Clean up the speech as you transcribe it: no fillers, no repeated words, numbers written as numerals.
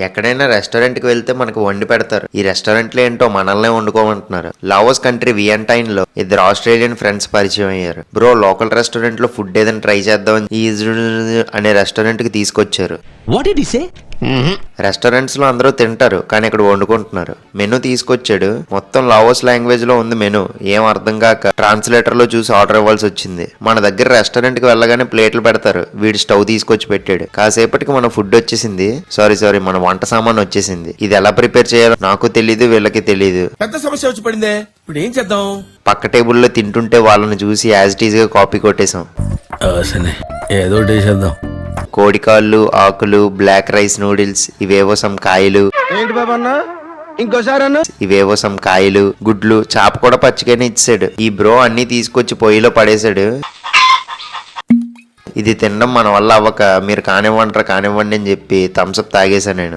ఎక్కడైనా రెస్టారెంట్ కి వెళ్తే మనకు వండి పెడతారు. ఈ రెస్టారెంట్లు ఏంటో మనల్నే వండుకోమంటున్నారు. లావోస్ కంట్రీ వియంటైన్ లో ఇద్దరు ఆస్ట్రేలియన్ ఫ్రెండ్స్ పరిచయం అయ్యారు. బ్రో, లోకల్ రెస్టారెంట్ లో ఫుడ్ ఏదైనా ట్రై చేద్దామని ఈ అనే రెస్టారెంట్ కి తీసుకొచ్చారు. రెస్టారెంట్స్ లో అందరూ తింటారు, కానీ ఇక్కడ వండుకుంటున్నారు. మెనూ తీసుకొచ్చాడు. మొత్తం లావోస్ లాంగ్వేజ్ లో ఉంది మెనూ. ఏం అర్థం కాక ట్రాన్స్లేటర్ లో చూసి ఆర్డర్ ఇవ్వాల్సి వచ్చింది. మన దగ్గర రెస్టారెంట్ కి వెళ్ళగానే ప్లేట్లు పెడతారు. వీడు స్టవ్ తీసుకొచ్చి పెట్టాడు. కాసేపటికి మన ఫుడ్ వచ్చేసింది. సారీ మన వంట సామాన్ వచ్చేసింది. ఇది ఎలా ప్రిపేర్ చేయాలో నాకు తెలీదు, వీళ్ళకి తెలీదు. పెద్ద సమస్య వచ్చి పడిందే, ఇప్పుడు ఏం చేద్దాం? పక్క టేబుల్లో తింటుంటే వాళ్ళని చూసి యాజ్ ఇట్ ఈజ్ గా కాపీ కొట్టేశాం. ఏదో చేద్దాం. కోడికాళ్ళు, ఆకులు, బ్లాక్ రైస్ నూడిల్స్, ఇవేవో సమ్ కాయలు, ఏంటి బాబా అన్న ఇంకోసారి అన్న, ఇవేవో సమ్ కాయలు, గుడ్లు, చాప కూడా పచ్చిగానే ఇచ్చాడు. ఈ బ్రో అన్ని తీసుకొచ్చి పొయ్యిలో పడేశాడు. ఇది తినడం మన వల్ల అవ్వక మీరు కానివ్వండి అని చెప్పి థమ్స్అప్ తాగేశాను నేను.